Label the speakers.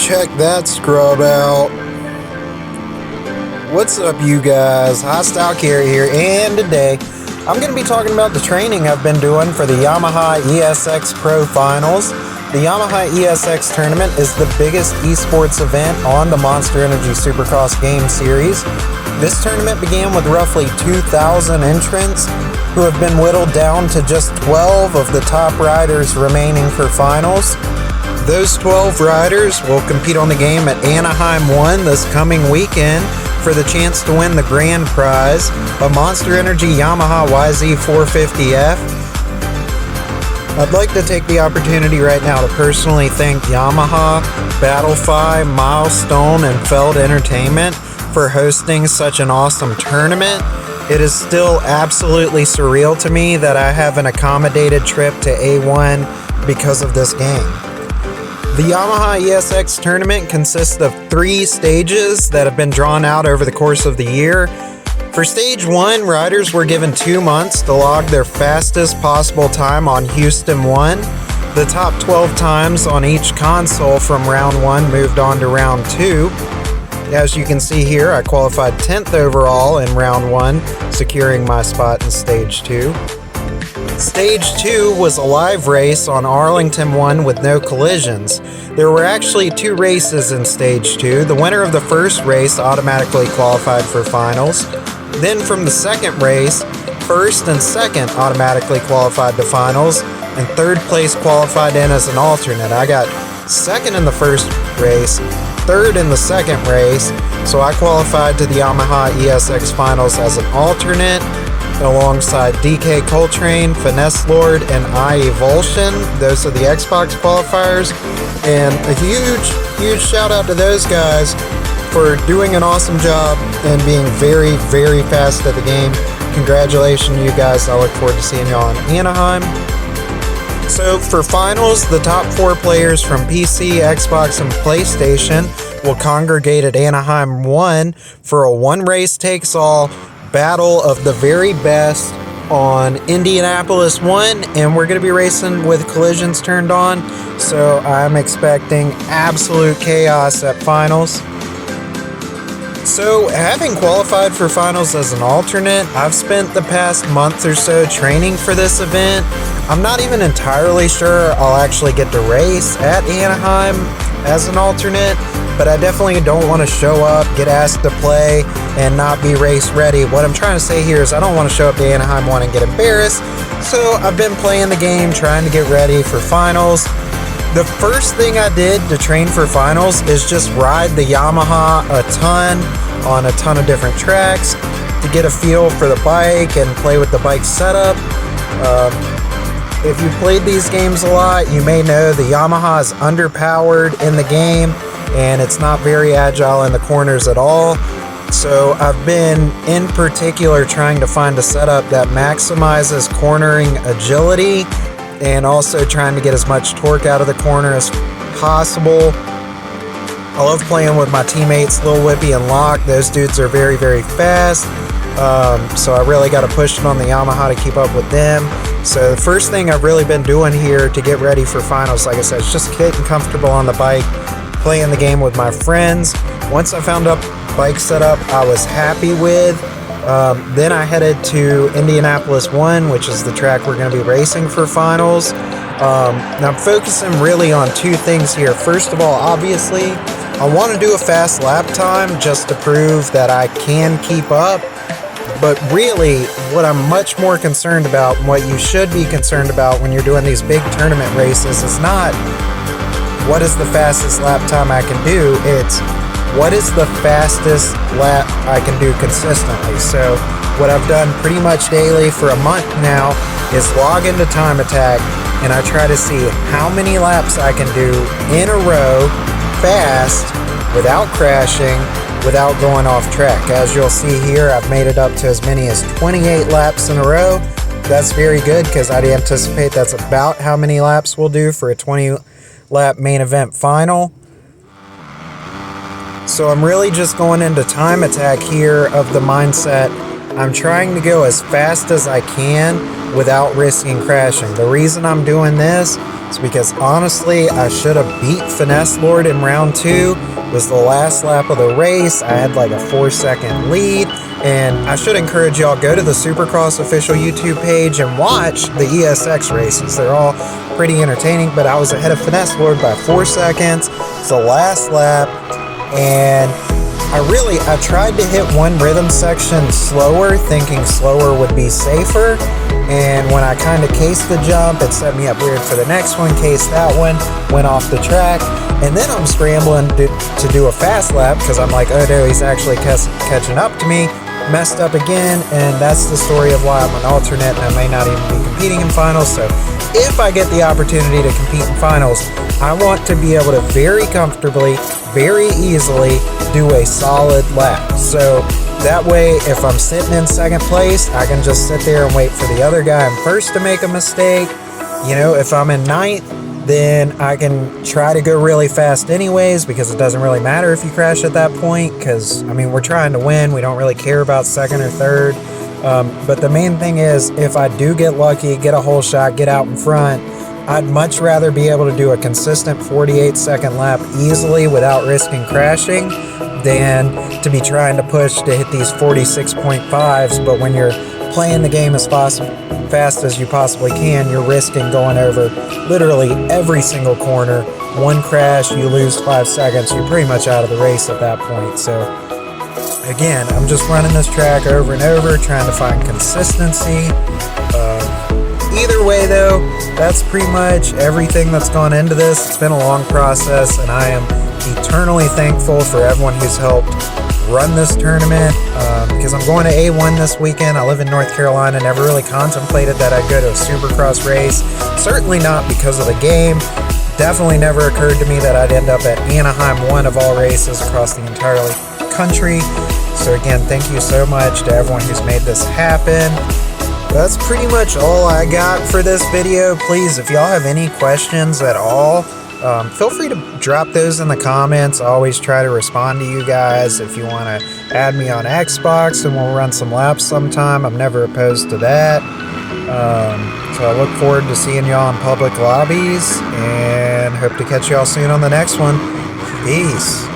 Speaker 1: Check that scrub out. What's up, you guys? Hostile Carry here, and today I'm going to be talking about the training I've been doing for the Yamaha ESX Pro Finals. The Yamaha ESX tournament is the biggest esports event on the Monster Energy Supercross game series. This tournament began with roughly 2,000 entrants who have been whittled down to just 12 of the top riders remaining for finals. Those 12 riders will compete on the game at Anaheim 1 this coming weekend for the chance to win the grand prize, a Monster Energy Yamaha YZ450F. I'd like to take the opportunity right now to personally thank Yamaha, Battlefy, Milestone, and Feld Entertainment for hosting such an awesome tournament. It is still absolutely surreal to me that I have an accommodated trip to A1 because of this game. The Yamaha ESX tournament consists of 3 stages that have been drawn out over the course of the year. For stage 1, riders were given 2 months to log their fastest possible time on Houston 1. The top 12 times on each console from round 1 moved on to round 2. As you can see here, I qualified 10th overall in round 1, securing my spot in stage 2. Stage 2 was a live race on Arlington 1 with no collisions. There were actually 2 races in Stage 2. The winner of the first race automatically qualified for finals. Then from the second race, first and second automatically qualified to finals, and third place qualified in as an alternate. I got second in the first race, third in the second race, so I qualified to the Yamaha ESX Finals as an alternate, alongside DK Coltrane, Finesse Lord, and iEvulsion. Those are the Xbox qualifiers. And a huge shout out to those guys for doing an awesome job and being very, very fast at the game. Congratulations, you guys. I look forward to seeing y'all in Anaheim. So for finals, the top 4 players from PC, Xbox, and PlayStation will congregate at Anaheim 1 for a one-race-takes-all battle of the very best on Indianapolis 1, and we're going to be racing with collisions turned on, so I'm expecting absolute chaos at finals. So, having qualified for finals as an alternate, I've spent the past month or so training for this event. I'm not even entirely sure I'll actually get to race at Anaheim as an alternate, but I definitely don't want to show up, get asked to play, and not be race ready. What I'm trying to say here is I don't want to show up to Anaheim 1 and get embarrassed, so I've been playing the game, trying to get ready for finals. The first thing I did to train for finals is just ride the Yamaha a ton on a ton of different tracks to get a feel for the bike and play with the bike setup. If you've played these games a lot, you may know the Yamaha is underpowered in the game and it's not very agile in the corners at all. So I've been in particular trying to find a setup that maximizes cornering agility and also trying to get as much torque out of the corner as possible. I love playing with my teammates Lil Whippy and Locke. Those dudes are very, very fast. So I really got to push it on the Yamaha to keep up with them. So the first thing I've really been doing here to get ready for finals, like I said, is just getting comfortable on the bike, playing the game with my friends. Once I found a bike setup I was happy with, then I headed to Indianapolis 1, which is the track we're going to be racing for finals. Now I'm focusing really on 2 things here. First of all, obviously, I want to do a fast lap time just to prove that I can keep up. But really, what I'm much more concerned about, and what you should be concerned about when you're doing these big tournament races, is not what is the fastest lap time I can do, it's what is the fastest lap I can do consistently. So what I've done pretty much daily for a month now is log into Time Attack, and I try to see how many laps I can do in a row, fast, without crashing, without going off track. As you'll see here, I've made it up to as many as 28 laps in a row. That's very good because I'd anticipate that's about how many laps we'll do for a 20-lap main event final. So I'm really just going into Time Attack here of the mindset I'm trying to go as fast as I can without risking crashing. The reason I'm doing this is because honestly, I should have beat Finesse Lord in round 2. It was the last lap of the race. I had like a 4-second lead, and I should encourage y'all, go to the Supercross official YouTube page and watch the ESX races. They're all pretty entertaining, but I was ahead of Finesse Lord by 4 seconds. It's the last lap, and I tried to hit one rhythm section slower, thinking slower would be safer, and when I kind of cased the jump, it set me up weird for the next one, cased that one, went off the track, and then I'm scrambling to do a fast lap because I'm like, oh no, he's actually catching up to me, messed up again, and that's the story of why I'm an alternate and I may not even be competing in finals. So if I get the opportunity to compete in finals, I want to be able to very comfortably, very easily do a solid lap. So that way, if I'm sitting in second place, I can just sit there and wait for the other guy in first to make a mistake. You know, if I'm in ninth, then I can try to go really fast anyways, because it doesn't really matter if you crash at that point, because, I mean, we're trying to win. We don't really care about second or third. But the main thing is, if I do get lucky, get a hole shot, get out in front, I'd much rather be able to do a consistent 48-second lap easily without risking crashing than to be trying to push to hit these 46.5s, but when you're playing the game as fast as you possibly can, you're risking going over literally every single corner. One crash, you lose 5 seconds, you're pretty much out of the race at that point. So again, I'm just running this track over and over, trying to find consistency. Either way though, that's pretty much everything that's gone into this. It's been a long process, and I am eternally thankful for everyone who's helped run this tournament, because I'm going to A1 this weekend. I live in North Carolina, never really contemplated that I'd go to a Supercross race, certainly not because of the game. Definitely never occurred to me that I'd end up at Anaheim, one of all races across the entire country. So again, thank you so much to everyone who's made this happen. That's pretty much all I got for this video. Please, if y'all have any questions at all, feel free to drop those in the comments. I always try to respond to you guys. If you want to add me on Xbox and we'll run some laps sometime, I'm never opposed to that. So I look forward to seeing y'all in public lobbies, and hope to catch y'all soon on the next one. Peace.